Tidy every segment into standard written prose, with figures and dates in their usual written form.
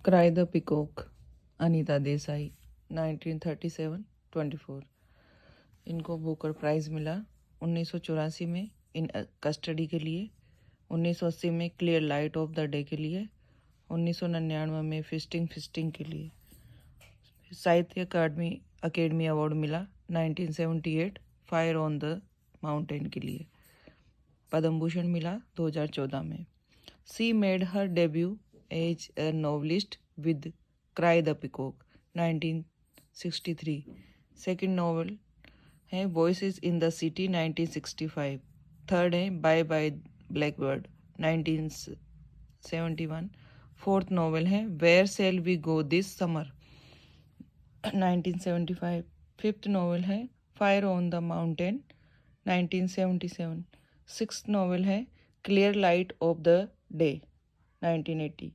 Cry the peacock, Anita Desai, 1937-24। इनको Booker price मिला 1984 में इन कस्टडी के लिए, 1980 में clear light of the day के लिए, 1999 में फिस्टिंग के लिए। साहित्य अकेडमी अवार्ड मिला 1978 फायर ऑन द माउंटेन के लिए। पद्म भूषण मिला 2014 में। She made her debut as a novelist with Cry the Peacock 1963। Second novel है Voices in the City 1965। Third है Bye Bye Blackbird 1971। Fourth novel है Where Shall We Go This Summer 1975। Fifth novel है Fire on the Mountain 1977। Sixth novel है Clear Light of the Day 1980।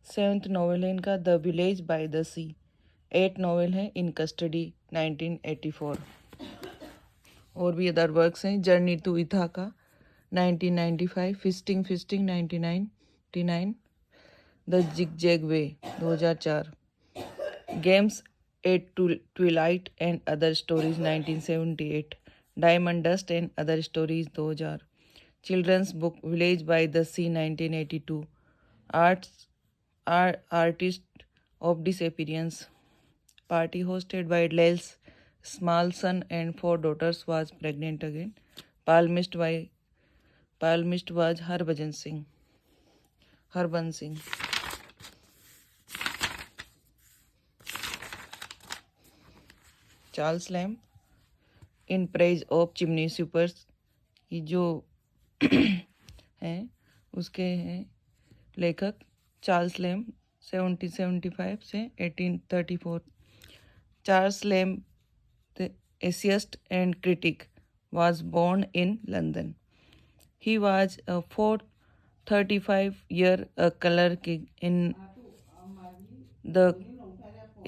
Seventh novel है इनका the village by the sea. Eight novel है इन custody 1984। और भी other works हैं journey to Ithaca 1995, feasting 1999, the zigzag way 2004, games at to twilight and other stories 1978, diamond dust and other stories 2000, children's book village by the sea 1982, artist of disappearance, party hosted by Lel's small son and 4 daughters was pregnant again, palmist was Harbans Singh। Charles lamb in praise of chimney sweepers, ये जो हैं उसके हैं लेखक Charles lamb 1775 से 1834। Charles lamb the essayist and critic was born in London. He was a 35-year clerk in the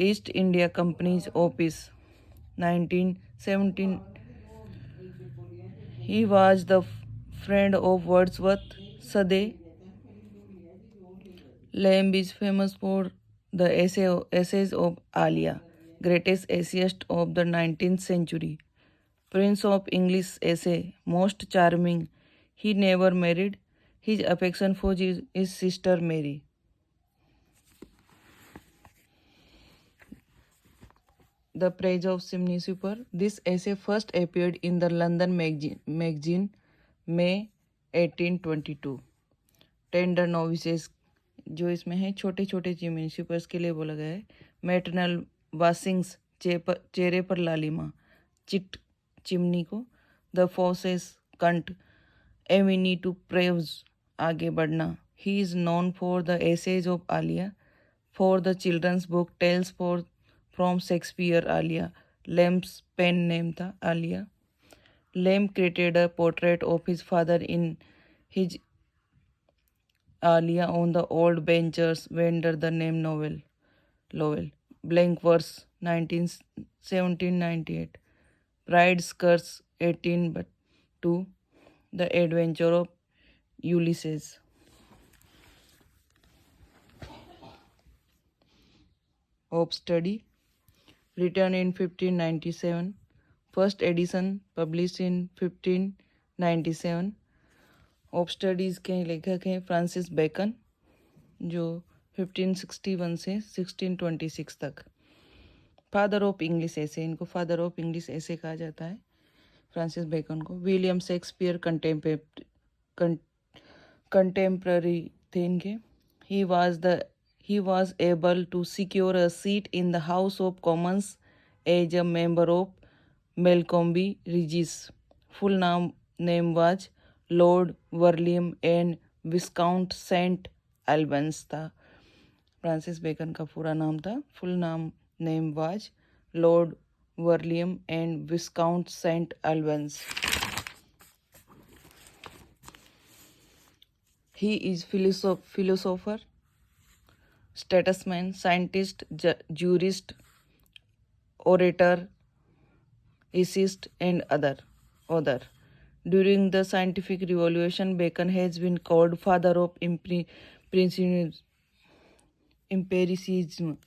East India Company's office 1917। He was the friend of Wordsworth Sadeh। Lamb is famous for the essays of Alia, greatest essayist of the 19th century. Prince of English essay, most charming. He never married. His affection for his sister Mary. The Praise of Chimney Sweeper. This essay first appeared in the London magazine May 1822. Tender नोविसेस जो इसमें है छोटे छोटे chimney sweepers के लिए बोला गया है। मैटरनल वाशिंग्स चेहरे पर लालिमा चिट चिमनी को। द फोर्सेस कंट एमिनी टू प्रेव्स आगे बढ़ना। He is known for the essays of Elia. For the children's book tales for from Shakespeare Elia. Lamb's pen name था Elia. Lamb created a portrait of his father in his Alia on the old benchers under the name Lowell. Blank verse 1798. Pride's Curse 18:2. The Adventure of Ulysses. Of Study. Written in 1597. First edition published in 1597. Of studies के लेखक हैं Francis bacon जो 1561 से 1626 तक। Father of English ऐसे, इनको father of English ऐसे कहा जाता है फ्रांसिस बेकन को। विलियम शेक्सपियर कंटेम्प्ररी थे इनके। He was able to secure a seat in the House of Commons as a member of Melcombe Regis. Full name was Lord Verulam and Viscount Saint Albans था। Francis Bacon का पूरा नाम था, full name was Lord Verulam and Viscount Saint Albans. He is philosopher, statesman, scientist, jurist, orator, essayist and other. During the scientific revolution, Bacon has been called father of empiricism,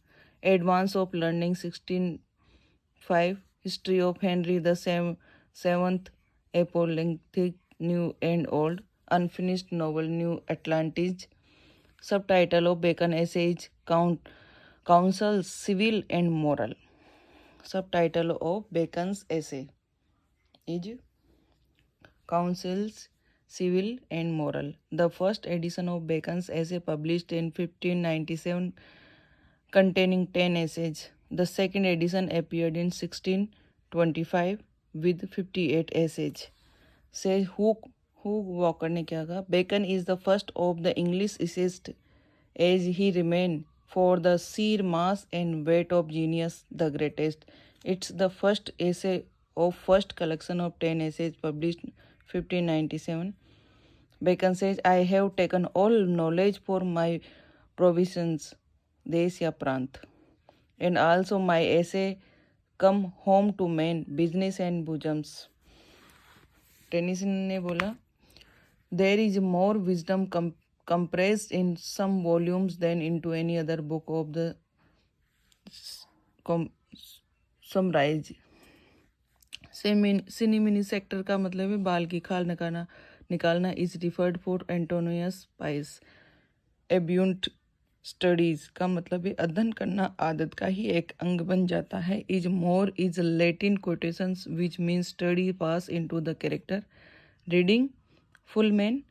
advance of learning 1605, history of Henry the Seventh, apologetics new and old, unfinished novel New Atlantis. Subtitle of Bacon essays counsel civil and moral. Subtitle of Bacon's essay is Counsels Civil and Moral. The first edition of Bacon's essay published in 1597 containing 10 essays. The second edition appeared in 1625 with 58 essays. Says Hugh Walker ने क्या कहा? Bacon is the first of the English essayists as he remained for the sheer mass and weight of genius the greatest. It's the first essay of first collection of 10 essays published 1597. Bacon says, I have taken all knowledge for my provisions, देश या प्रांत, and also my essay come home to men, business and bosoms. Tennyson ने बोला, there is more wisdom compressed in some volumes than into any other book of the summarize. सिनिमिनी सेक्टर का मतलब है बाल की खाल निकालना इज रिफर्ड फॉर एंटोनियस पाइस. एब्यूंट स्टडीज का मतलब है अध्ययन करना आदत का ही एक अंग बन जाता है. Is more is Latin quotations which means study pass into the character. Reading full man,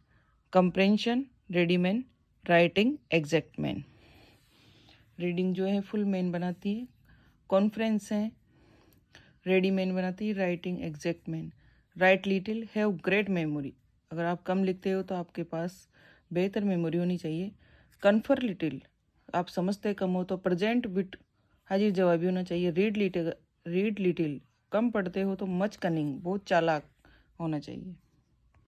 compression ready man, writing exact man. Reading जो है फुल मैन बनाती है, कॉन्फ्रेंस है रेडी मैन बनाती है, writing exact man. Right little have great memory. अगर आप कम लिखते हो तो आपके पास बेहतर मेमोरी होनी चाहिए. कन्फर लिटिल, आप समझते कम हो तो प्रेजेंट विट हाजिर जवाबी होना चाहिए. रीड लिटिल, कम पढ़ते हो तो मच कनिंग, बहुत चालाक होना चाहिए.